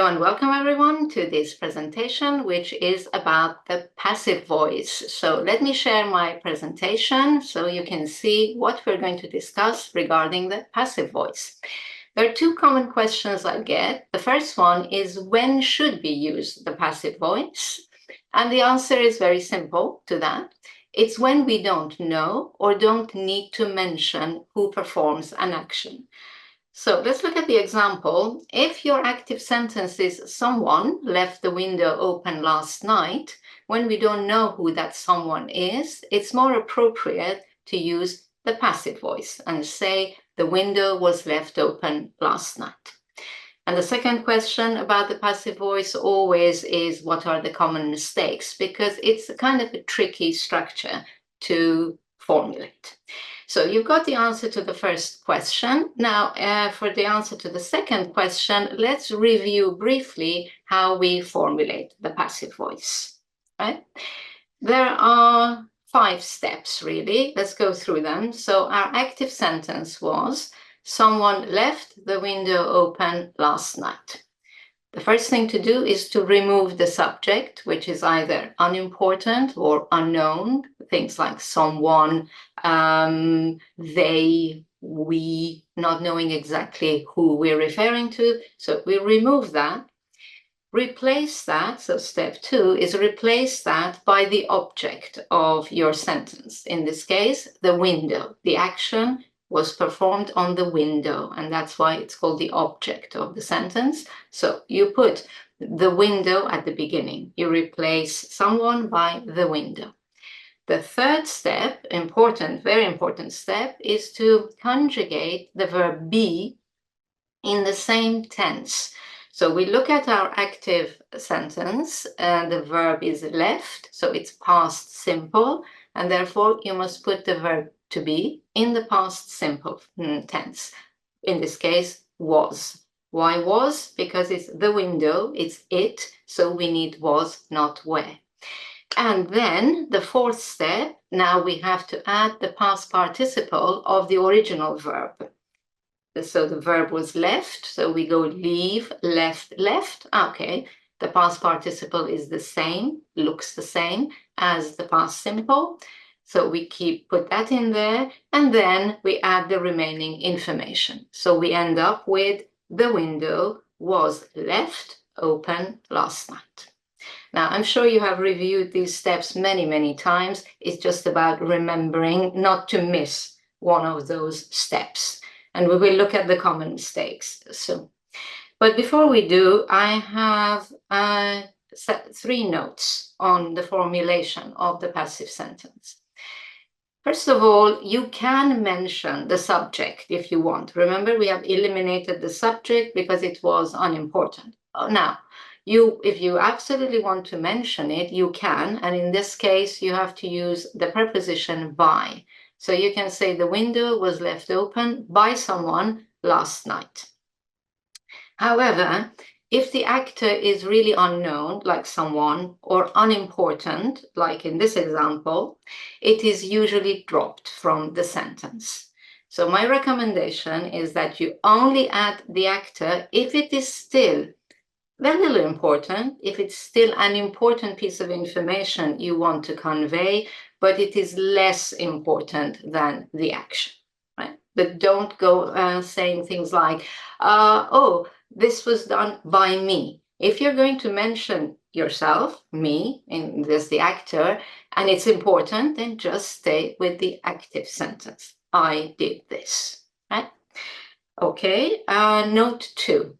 Hello and welcome everyone to this presentation, which is about the passive voice. So let me share my presentation so you can see what we're going to discuss regarding the passive voice. There are two common questions I get. The first one is, when should we use the passive voice? And the answer is very simple to that. It's when we don't know or don't need to mention who performs an action. So let's look at the example. If your active sentence is someone left the window open last night, when we don't know who that someone is, it's more appropriate to use the passive voice and say the window was left open last night. And the second question about the passive voice always is, what are the common mistakes? Because it's a kind of a tricky structure to formulate. So you've got the answer to the first question. Now, for the answer to the second question, let's review briefly how we formulate the passive voice. Right? There are 5 steps, really. Let's go through them. So our active sentence was, someone left the window open last night. The first thing to do is to remove the subject, which is either unimportant or unknown, things like someone, they, we, not knowing exactly who we're referring to. So we remove that, replace that. So step 2 is replace that by the object of your sentence. In this case, the window. The action was performed on the window, and that's why it's called the object of the sentence. So you put the window at the beginning. You replace someone by the window. The third step, important, very important step, is to conjugate the verb be in the same tense. So we look at our active sentence, and the verb is left, so it's past simple, and therefore you must put the verb to be in the past simple tense. In this case, was. Why was? Because it's the window, it's it, so we need was, not where. And then the fourth step, now we have to add the past participle of the original verb. So the verb was left, so we go leave, left, left. Okay, the past participle is the same, looks the same as the past simple. So we put that in there, and then we add the remaining information. So we end up with the window was left open last night. Now, I'm sure you have reviewed these steps many, many times. It's just about remembering not to miss one of those steps. And we will look at the common mistakes soon. But before we do, I have 3 notes on the formulation of the passive sentence. First of all, you can mention the subject if you want. Remember, we have eliminated the subject because it was unimportant. Now, if you absolutely want to mention it, you can. And in this case, you have to use the preposition by. So you can say the window was left open by someone last night. However, if the actor is really unknown, like someone, or unimportant, like in this example, it is usually dropped from the sentence. So my recommendation is that you only add the actor if it is still very little important, if it's still an important piece of information you want to convey, but it is less important than the action, right? But don't go saying things like, oh, this was done by me. If you're going to mention yourself, me, and there's the actor, and it's important, then just stay with the active sentence. I did this, right? Okay, note 2.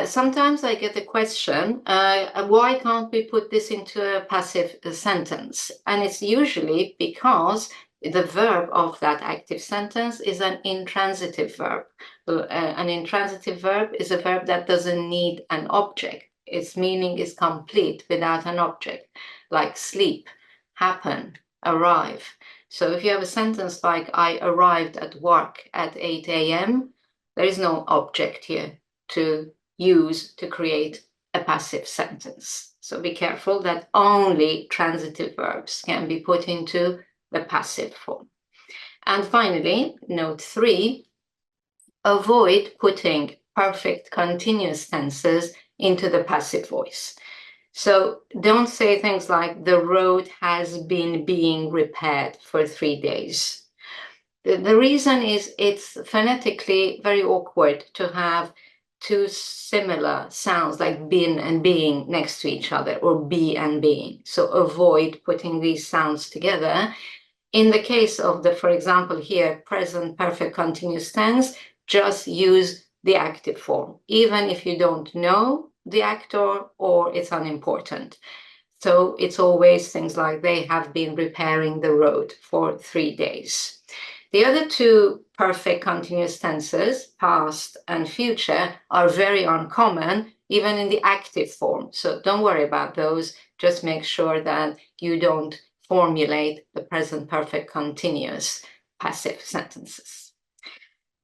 Sometimes I get the question, why can't we put this into a passive sentence? And it's usually because the verb of that active sentence is an intransitive verb. An intransitive verb is a verb that doesn't need an object. Its meaning is complete without an object, like sleep, happen, arrive. So if you have a sentence like, I arrived at work at 8 a.m., there is no object here to use to create a passive sentence. So be careful that only transitive verbs can be put into the passive form. And finally, note 3, avoid putting perfect continuous tenses into the passive voice. So don't say things like the road has been being repaired for 3 days. The reason is it's phonetically very awkward to have two similar sounds like been and being next to each other, or be and being. So avoid putting these sounds together. In the case of the, for example here, present perfect continuous tense, just use the active form, even if you don't know the actor or it's unimportant. So it's always things like they have been repairing the road for 3 days. The other two perfect continuous tenses, past and future, are very uncommon, even in the active form. So don't worry about those. Just make sure that you don't formulate the present perfect continuous passive sentences.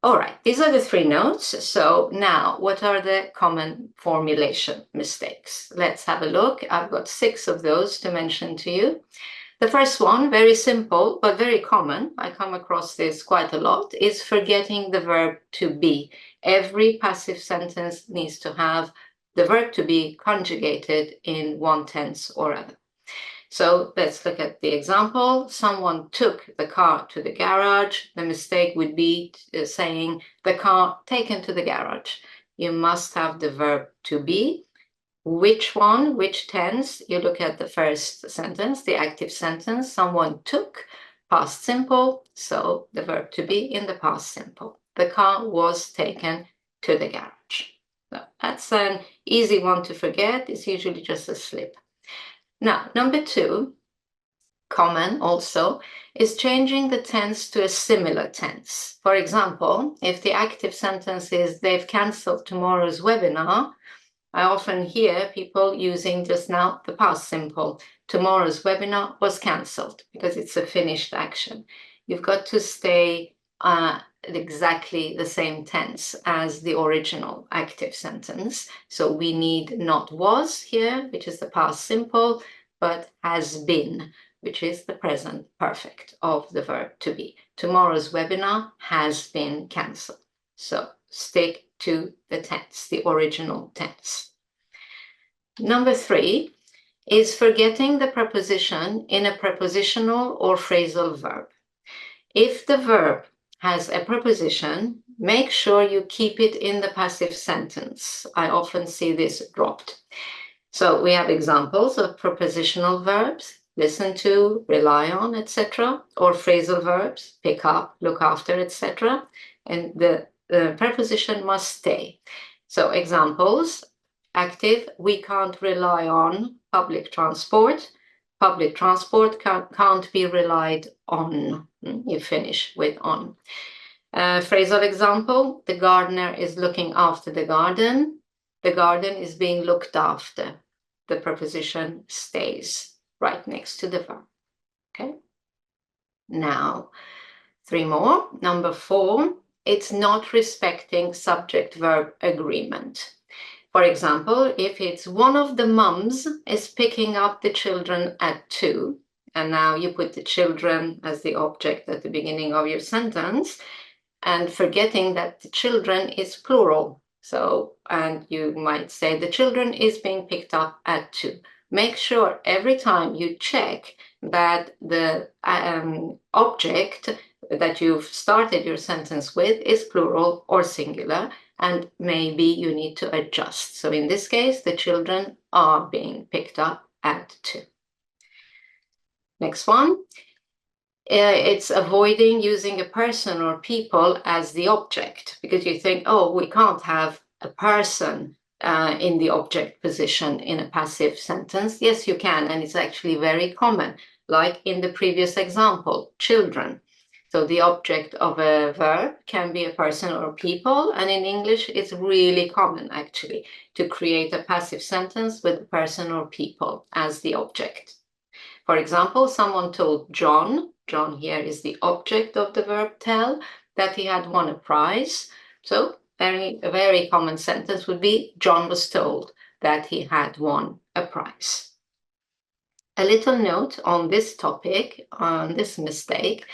All right, these are the 3 notes. So now, what are the common formulation mistakes? Let's have a look. I've got 6 of those to mention to you. The first one, very simple, but very common, I come across this quite a lot, is forgetting the verb to be. Every passive sentence needs to have the verb to be conjugated in one tense or other. So let's look at the example. Someone took the car to the garage. The mistake would be saying the car taken to the garage. You must have the verb to be. Which one, which tense? You look at the first sentence, the active sentence. Someone took, past simple, so the verb to be in the past simple. The car was taken to the garage. So that's an easy one to forget. It's usually just a slip. Now, number 2, common also, is changing the tense to a similar tense. For example, if the active sentence is they've cancelled tomorrow's webinar, I often hear people using just now the past simple. Tomorrow's webinar was cancelled because it's a finished action. You've got to stay exactly the same tense as the original active sentence. So we need not was here, which is the past simple, but has been, which is the present perfect of the verb to be. Tomorrow's webinar has been cancelled. So stick to the tense, the original tense. Number 3 is forgetting the preposition in a prepositional or phrasal verb. If the verb has a preposition, make sure you keep it in the passive sentence. I often see this dropped. So we have examples of prepositional verbs, listen to, rely on, etc., or phrasal verbs, pick up, look after, etc., and the preposition must stay. So examples, active, we can't rely on public transport. Public transport can't be relied on. You finish with on. Phrasal example, the gardener is looking after the garden. The garden is being looked after. The preposition stays right next to the verb. Okay. Now, 3 more. Number 4, it's not respecting subject-verb agreement. For example, if it's one of the mums is picking up the children at 2, and now you put the children as the object at the beginning of your sentence, and forgetting that the children is plural. So, and you might say the children is being picked up at 2. Make sure every time you check that the object that you've started your sentence with is plural or singular, and maybe you need to adjust. So in this case, the children are being picked up at 2. Next one. It's avoiding using a person or people as the object, because you think, oh, we can't have a person in the object position in a passive sentence. Yes, you can, and it's actually very common, like in the previous example, children. So the object of a verb can be a person or people, and in English it's really common actually to create a passive sentence with a person or people as the object. For example, someone told John here is the object of the verb tell, that he had won a prize. So a very common sentence would be John was told that he had won a prize. A little note on this topic, on this mistake,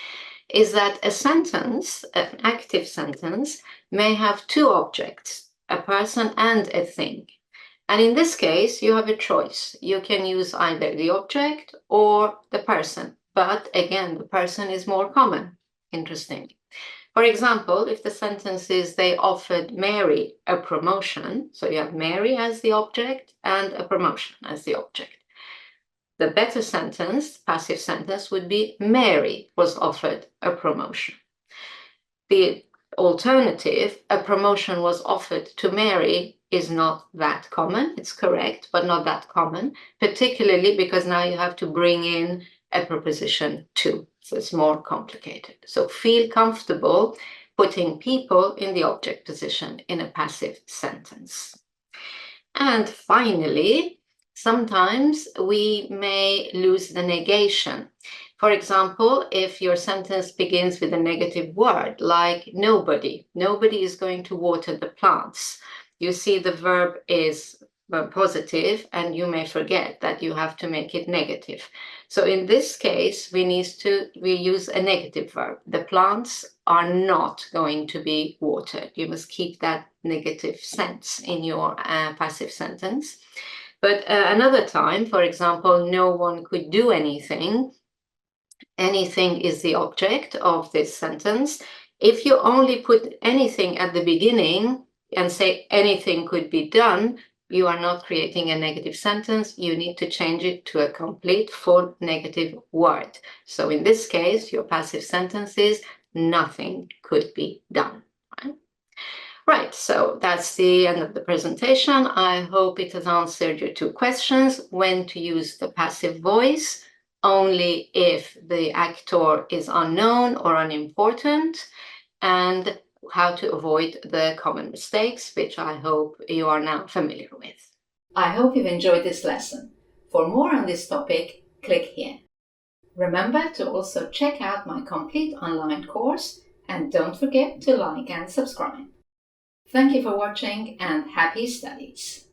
is that a sentence, an active sentence, may have 2 objects. a person and a thing. And in this case, you have a choice. You can use either the object or the person. But again, the person is more common, interestingly. For example, if the sentence is they offered Mary a promotion, so you have Mary as the object and a promotion as the object. The better sentence, passive sentence, would be Mary was offered a promotion. The alternative, a promotion was offered to Mary, is not that common. It's correct, but not that common, particularly because now you have to bring in a preposition to. So it's more complicated. So feel comfortable putting people in the object position in a passive sentence. And finally, sometimes we may lose the negation. For example, if your sentence begins with a negative word, like nobody is going to water the plants. You see the verb is positive, and you may forget that you have to make it negative. So in this case, we use a negative verb. The plants are not going to be watered. You must keep that negative sense in your passive sentence. But another time, for example, no one could do anything. Anything is the object of this sentence. If you only put anything at the beginning and say anything could be done, you are not creating a negative sentence. You need to change it to a complete full negative word. So in this case, your passive sentence is nothing could be done. Right, so that's the end of the presentation. I hope it has answered your two questions: when to use the passive voice, only if the actor is unknown or unimportant, and how to avoid the common mistakes, which I hope you are now familiar with. I hope you've enjoyed this lesson. For more on this topic, click here. Remember to also check out my complete online course, and don't forget to like and subscribe. Thank you for watching, and happy studies!